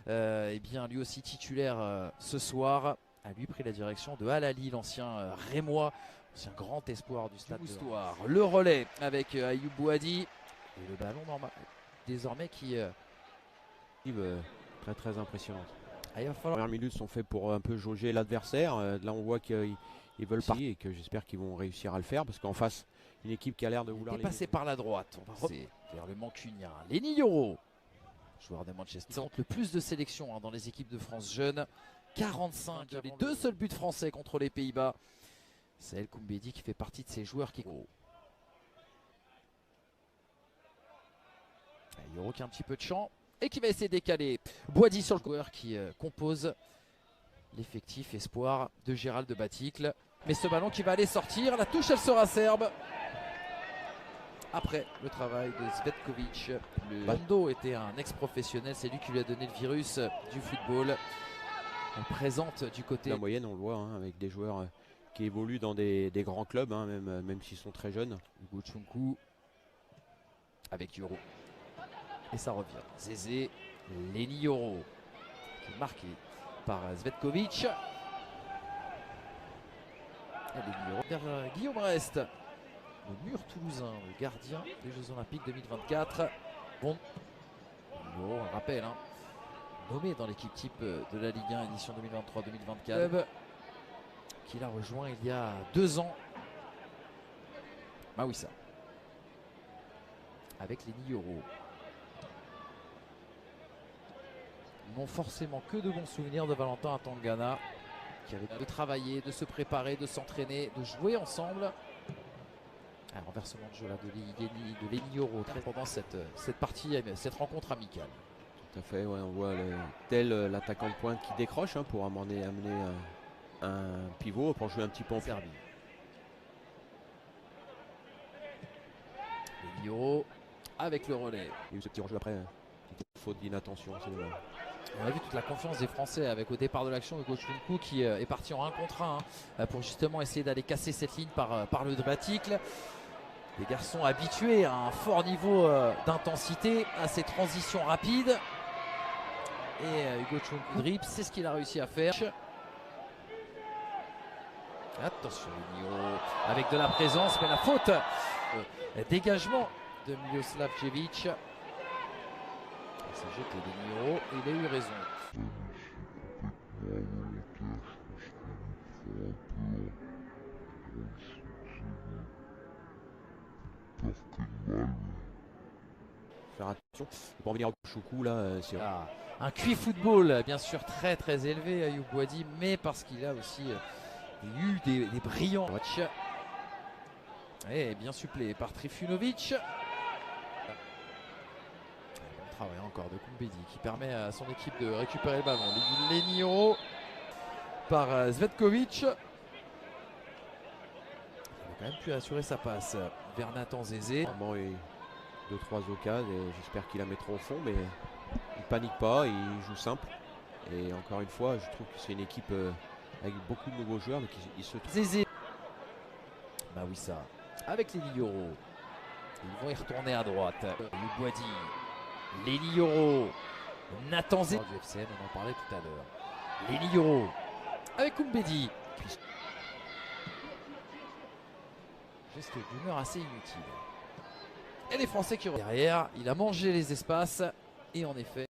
Eh bien, lui aussi titulaire ce soir, a lui pris la direction de Al Ahly, l'ancien Rémois, ancien grand espoir du stade Moustoir. Le relais avec Ayoub Bouhaddi et le ballon normal désormais qui très très impressionnante. il va Les falloir... premières minutes sont faites pour un peu jauger l'adversaire. Là on voit qu'ils veulent partir et que j'espère qu'ils vont réussir à le faire parce qu'en face une équipe qui a l'air de vouloir les passer par la droite. On va vers le mancunien Lenny Yoro, joueur de Manchester, qui compte le plus de sélections dans les équipes de France jeunes. 45, les deux seuls buts français contre les Pays-Bas. C'est El Koumbedi qui fait partie de ces joueurs qui... Yoro qui a un petit peu de champ et qui va essayer de décaler. Bouhaddi sur le joueur qui compose l'effectif espoir de Gérald de Baticle. Mais ce ballon qui va aller sortir, la touche elle sera serbe. Après le travail de Zvetkovic, le Bando était un ex-professionnel, c'est lui qui lui a donné le virus du football. On présente du côté... La moyenne, on le voit, avec des joueurs qui évoluent dans des grands clubs, même s'ils sont très jeunes. Hugo Tchunkou avec Yoro. Et ça revient. Zézé, Lenny Yoro, qui est marqué par Zvetkovic. Lenny Yoro vers Guillaume Rest. Le mur toulousain, le gardien des Jeux Olympiques 2024. Bon, Yoro, un rappel, nommé dans l'équipe type de la Ligue 1 édition 2023-2024. Qu'il a rejoint il y a 2 ans. Mawissa. Avec Lenny Yoro. Non forcément que de bons souvenirs de Valentin Atangana, qui avait de travailler, de se préparer, de s'entraîner, de jouer ensemble. Un renversement de jeu là de Lenny Yoro pendant cette partie, cette rencontre amicale. Tout à fait, ouais, on voit tel l'attaquant de pointe qui décroche pour amener un pivot pour jouer un petit peu en Serbie. Lenny Yoro avec le relais. Il y a eu ce petit enjeu après, faute d'inattention, c'est dommage. On a vu toute la confiance des Français avec au départ de l'action Hugo Tchunkou qui est parti en 1 contre 1 pour justement essayer d'aller casser cette ligne par le Baticle. Les garçons habitués à un fort niveau d'intensité, à ces transitions rapides. Et Hugo Tchunkou dribble, c'est ce qu'il a réussi à faire. Attention, Lenny Yoro avec de la présence, mais la faute. Dégagement de Miloslav Djevic. Il s'est jeté Lenny Yoro et il a eu raison. Faire attention, pour revenir au Choukou là, c'est un QI football bien sûr très très élevé Ayoub Bouhaddi, mais parce qu'il a aussi eu des brillants matchs. Et bien suppléé par Trifunovic. Bon travail encore de Koumbedi qui permet à son équipe de récupérer le ballon. Lenny Yoro par Zvetkovic. Il a quand même pu assurer sa passe vers Nathan Zézé. Vraiment, il 2-3 occasions et j'espère qu'il la mettra au fond, mais il panique pas, il joue simple. Et encore une fois, je trouve que c'est une équipe avec beaucoup de nouveaux joueurs, mais qui se trouvent. Zézé. Mawissa avec Lenny Yoro. Ils vont y retourner à droite. Bouhaddi, Lenny Yoro, Nathan Zézé du FCN, on en parlait tout à l'heure. Lenny Yoro avec Koumbedi. Geste d'humeur assez inutile. Et les Français qui derrière, il a mangé les espaces et en effet